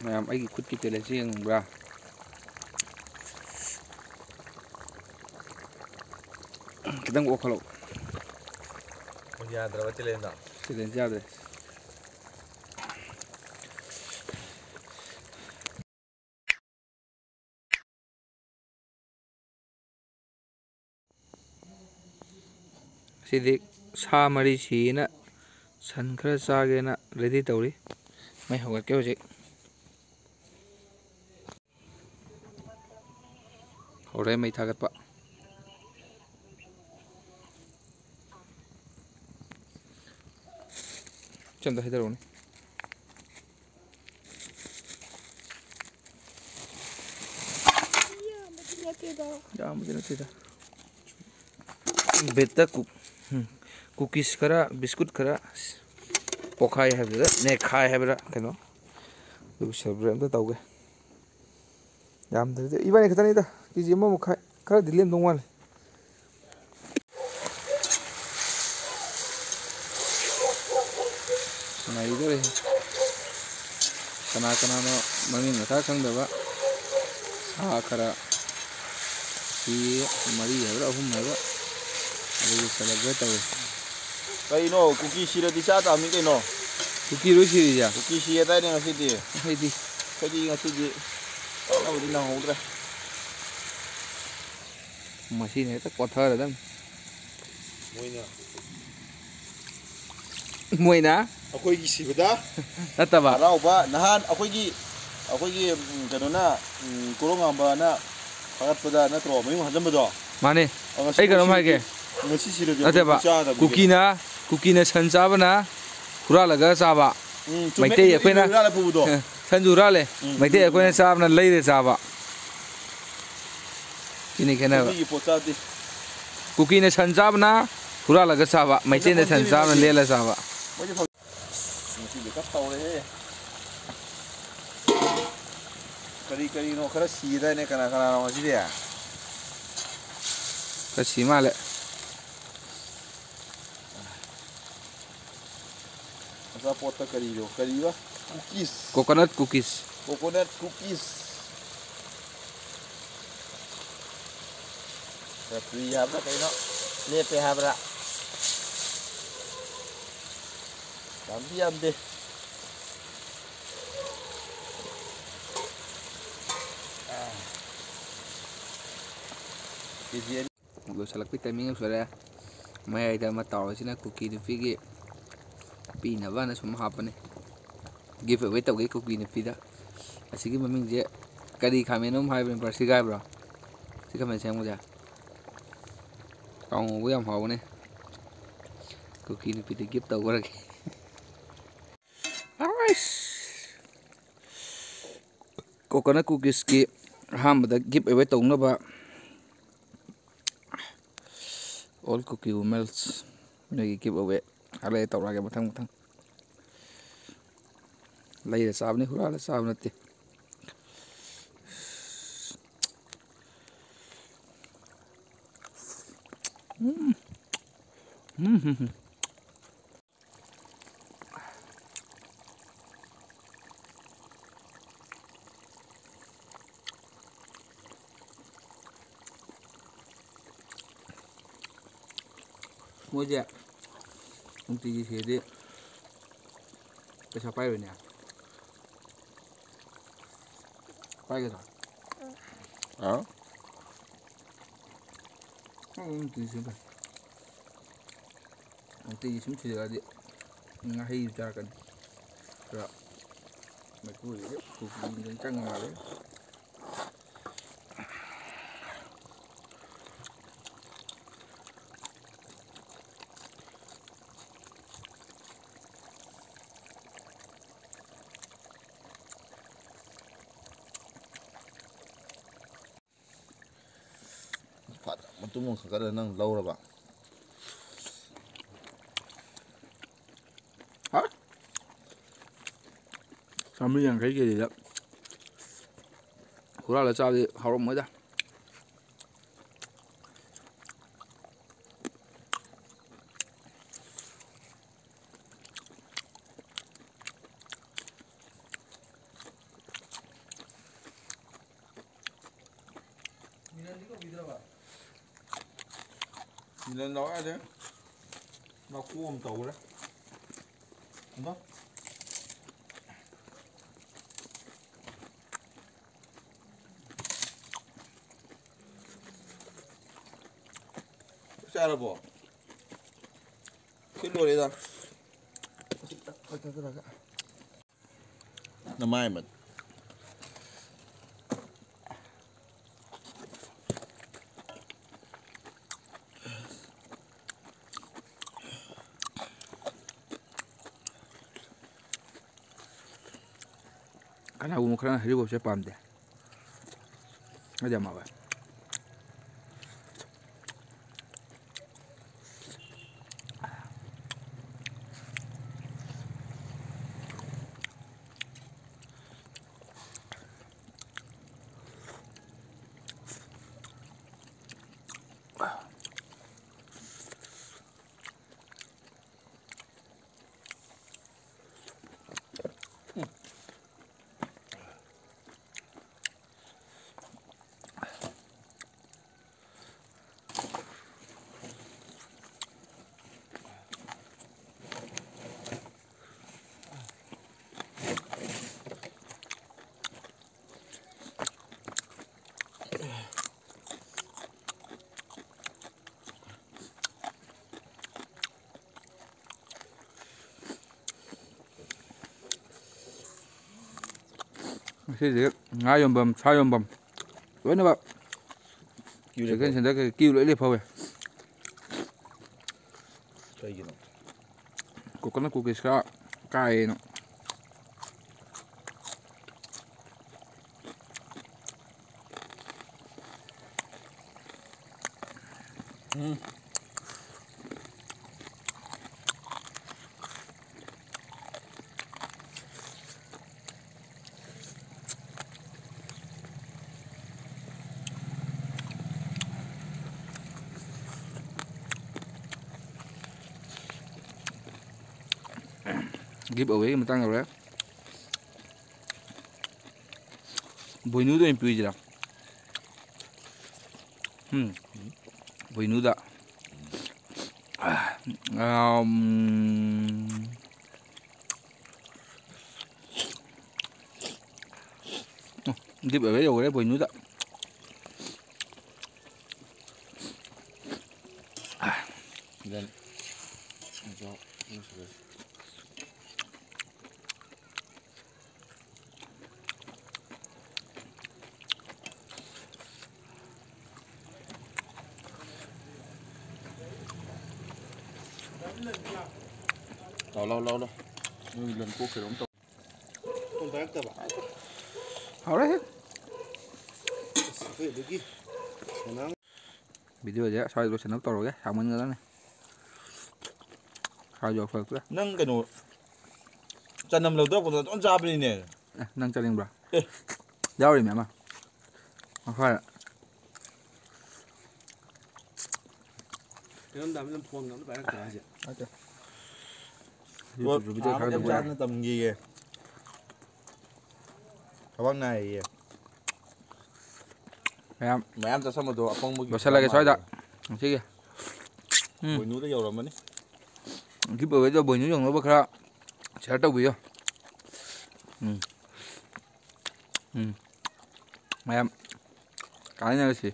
ꯃꯌꯥꯝ ꯑꯩꯒꯤ ꯈꯨꯠꯀꯤ ꯇꯦꯂꯦꯟꯁꯤ ꯌꯦꯡꯕ꯭ꯔꯥ? ꯈꯤꯇꯪ ꯑꯣꯈꯠꯂꯣ. ꯌꯥꯗ꯭ꯔꯕ ꯇꯦꯂꯦꯟꯗꯣ? ꯇꯦꯂꯦꯟꯁꯤ ꯌꯥꯗ꯭ꯔꯦ. ꯁꯤꯗꯤ ꯁꯥ ꯃꯔꯤꯁꯤꯅ ꯁꯟ ꯈꯔ ꯆꯥꯒꯦꯅ ꯔꯦꯗꯤ ꯇꯧꯔꯤ. ꯃꯩ ꯍꯧꯒꯠꯀꯦ ꯍꯧꯖꯤꯛ. ꯍꯧꯔꯦ ꯃꯩ ꯊꯥꯒꯠꯄ. ꯆꯟꯗ ꯍꯩꯗꯔꯛꯎꯅꯦ. ꯌꯥꯝꯕꯗꯤ ꯅꯠꯇꯦꯗ. ꯕꯦꯠꯇ ꯀꯨꯀꯤꯁ ꯈꯔ ꯕꯤꯁꯀꯨꯠ ꯈꯔ ꯄꯣꯛꯈꯥꯏ ꯍꯥꯏꯕꯗ ꯅꯦꯛꯈꯥꯏ ꯍꯥꯏꯕꯗ ꯀꯩꯅꯣ ꯑꯗꯨꯒ ꯁꯦꯂꯦꯕ꯭ꯔꯦꯠ ꯑꯝꯇ ꯇꯧꯒꯦ. ꯌꯥꯝꯗ꯭ꯔꯗꯤ ꯏꯕꯥꯅꯤ ꯈꯛꯇꯅꯤꯗ ꯀꯦꯖꯤ 1.5 ꯈꯔꯗꯤ ꯂꯦꯝꯗꯧ ꯃꯥꯜꯂꯦ. ꯉꯥꯏꯗꯣꯔꯦ. ꯀꯅꯥ ꯀꯅꯥꯅꯣ ꯃꯃꯤꯡ ꯃꯊꯥ ꯈꯪꯗꯕ ꯁꯥ ꯈꯔ ꯁꯤ 4 ꯍꯥꯏꯕ꯭ꯔꯥ 3 ꯍꯥꯏꯕ꯭ꯔꯥ ꯑꯗꯨꯒꯤ ꯁꯦꯂꯦꯕ꯭ꯔꯦꯠ ꯇꯧꯋꯤ. ꯀꯩꯅꯣ ꯀꯨꯀꯤ ꯁꯤꯔꯗꯤ ꯆꯥ ꯇꯥꯕꯅꯤ ꯀꯩꯅꯣ. ꯀꯨꯀꯤꯔꯣ ꯁꯤꯔꯤꯁꯦ? ꯀꯨꯀꯤ ꯁꯤꯔꯗꯥꯏꯅꯦ ꯉꯁꯤꯗꯤ. ꯑꯩꯈꯣꯏꯗꯤ ꯉꯁꯤꯗꯤ ꯆꯥꯛꯅꯕꯗꯤ ꯅꯪꯍꯧꯗ꯭ꯔꯦ. ꯃꯁꯤꯅ ꯍꯦꯛꯇ ꯀꯣꯠꯊꯔꯗꯝꯅꯤ. ꯃꯣꯏꯅ ꯑꯩꯈꯣꯏꯒꯤ ꯁꯤꯕꯗ ꯅꯠꯇꯕ ꯍꯔꯥꯎꯕ. ꯅꯍꯥꯟ ꯑꯩꯈꯣꯏꯒꯤ ꯀꯩꯅꯣꯅ ꯀꯣꯔꯣꯡꯉꯥꯟꯕꯅ ꯊꯥꯒꯠꯄꯗ ꯅꯠꯇ꯭ꯔꯣ ꯃꯌꯨꯡ ꯍꯟꯖꯟꯕꯗꯣ? ꯃꯥꯅꯦ. ꯑꯩ ꯀꯩꯅꯣꯝ ꯍꯥꯏꯒꯦ. ꯉꯁꯤ ꯁꯤꯔꯗꯤ ꯅꯠꯇꯦꯕ ꯀꯨꯀꯤꯅ ꯁꯟ ꯆꯥꯕꯅ ꯍꯨꯔꯥꯜꯂꯒ ꯆꯥꯕ. ꯆꯨꯝꯃꯦ. ꯃꯩꯇꯩ ꯑꯩꯈꯣꯏꯅ ꯍꯨꯔꯥꯜꯂ ꯄꯨꯕꯗꯣ. ꯁꯟꯁꯨ ꯍꯨꯔꯥꯜꯂꯦ. ꯃꯩꯇꯩ ꯑꯩꯈꯣꯏꯅ ꯆꯥꯕꯅ ꯂꯩꯔ ꯆꯥꯕ. ꯁꯤꯅꯤ ꯈꯦꯠꯅꯕ. ꯃꯤꯒꯤ ꯄꯣꯠ ꯆꯥꯗꯦ. ꯀꯨꯀꯤꯅ ꯁꯟ ꯆꯥꯕꯅ ꯍꯨꯔꯥꯜꯂꯒ ꯆꯥꯕ. ꯃꯩꯇꯩꯅ ꯁꯟ ꯆꯥꯕꯅ ꯂꯦꯜꯂ ꯆꯥꯕ. ꯉꯁꯤꯗꯤ ꯈꯔ ꯇꯧꯔꯦꯍꯦ. ꯀꯔꯤꯅꯣ ꯈꯔ ꯁꯤꯗꯥꯏꯅꯦ. ꯀꯅꯥꯅꯣ ꯉꯁꯤꯗꯤ? ꯈꯔ ꯁꯤ ꯃꯥꯜꯂꯦ. ꯑꯆꯥꯄꯣꯠꯇ ꯀꯔꯤꯕ? Cookies. Coconut cookies. Coconut cookies. Referee ꯍꯥꯏꯕ꯭ꯔꯥ ꯀꯩꯅꯣ ꯂꯦꯞꯄꯦ ꯍꯥꯏꯕ꯭ꯔꯥ? ꯌꯥꯝꯗꯦ. ꯀꯦꯖꯤ 2. ꯂꯣꯏꯁꯤꯜꯂꯛꯄꯒꯤ ꯇꯥꯏꯃꯤꯡ ꯌꯧꯁꯤꯜꯂꯛꯑꯦ. ꯃꯌꯥꯏꯗ ꯑꯃ ꯇꯥꯎꯔꯁꯤꯅ ꯀꯨꯀꯤ ꯅꯨꯄꯤꯒꯤ ꯄꯤꯅꯕꯅ ꯁꯨꯝ ꯍꯥꯞꯄꯅꯤ. ꯒꯤꯐ ꯑꯋꯦ ꯇꯧꯒꯦ ꯀꯨꯀꯤ ꯅꯨꯄꯤꯗ. ꯑꯁꯤꯒꯤ ꯃꯃꯤꯡꯁꯦ ꯀꯔꯤ ꯈꯥꯃꯦꯟꯅꯣꯝ ꯍꯥꯏꯕꯅꯤ. ꯕꯔꯁꯤꯒꯥ ꯍꯥꯏꯕ꯭ꯔꯣ? ꯁꯤ ꯈꯥꯃꯦꯟ ꯑꯁꯦꯡꯕꯁꯦ ꯀꯥꯡꯉꯧꯕ ꯌꯥꯝ ꯍꯥꯎꯕꯅꯦ. ꯀꯨꯀꯤ ꯅꯨꯄꯤꯗ ꯒꯤꯐ ꯇꯧꯈ꯭ꯔꯒꯦ. ꯀꯣꯀꯣꯅꯠ ꯀꯨꯀꯤꯁꯀꯤ ꯑꯍꯥꯟꯕꯗ ꯒꯤꯐ ꯑꯋꯦ ꯇꯧꯅꯕ ꯑꯣꯜ ꯀꯨꯀꯤ ꯋꯨꯃꯦꯟꯁ ꯅꯣꯏꯒꯤ ꯒꯤꯐ ꯑꯋꯦ ꯈꯔ ꯇꯧꯔꯛꯑꯒꯦ ꯃꯊꯪ. ꯂꯩꯔ ꯆꯥꯕꯅꯤ ꯍꯨꯔꯥꯜꯂ ꯆꯥꯕ ꯅꯠꯇꯦ. ꯃꯣꯏꯁꯦ ꯅꯨꯡꯇꯤꯒꯤ ꯁꯤꯔꯗꯤ ꯄꯩꯁꯥ ꯄꯥꯏꯔꯣꯏꯅꯦ. ꯄꯥꯏꯒꯗ꯭ꯔꯥ? ꯅꯨꯡꯇꯤꯒꯤ ꯁꯨꯝ ꯁꯤꯔꯛꯑꯗꯤ ꯉꯥꯍꯩ ꯆꯥꯔꯛꯀꯅꯤ. ꯈꯔ ꯃꯩꯈꯨꯁꯤꯗꯤ ꯀꯨꯀꯤꯁꯤꯡ ꯆꯪ ꯃꯥꯜꯂꯦ. ꯃꯇꯨꯡ ꯈꯛꯇ ꯅꯪ ꯂꯧꯔꯕ? ꯆꯥꯝꯃꯔꯤ ꯌꯥꯡꯈꯩ ꯀꯦꯖꯤꯗ ꯍꯨꯔꯥꯜꯂ ꯆꯥꯕꯗꯤ ꯍꯥꯎꯔꯝꯃꯣꯏꯗ. Lần đó đấy. Nó cua một tàu đấy. Đúng không? Sao là bỏ? Cái lùi đấy ra. Nó mai mà. Kanagumo khana hiribo se pamde. Aja mawa. Sih ngayom bam, sayom bam. Bueno ba. Sekian senda ke kiu le phawe. Cái gì nó? Coconut cookies ka kai no. Giveaway mà tăng rồi. Bồi núi em pui ra. Bồi núi đó. Giveaway rồi đấy bồi núi đó. Lên. Lâu. Người lần cô phải đóng tàu. Không phải tàu à? Hảo đấy. Cái gì? Video aja saya lu senang toro ya, sama dengan này. Kalau Phật đó. Nâng cái nồi. Chân nằm lầu đó còn nó ra bên này. Nang caling bro. Jauh ini memang. Apa? Cái đám phong nó phải là gì? Aja. Ủa, em ra nó tầm gì kìa? Cái băng này Em. mày ăn cho xong rồi đồ không mua. Gak salah ke soalnya. Sih ya. Buổi núi nó dầu lắm đấy. Cái bữa đó bữa nó nó bakal saya tahu ya. Em. Cái này là gì?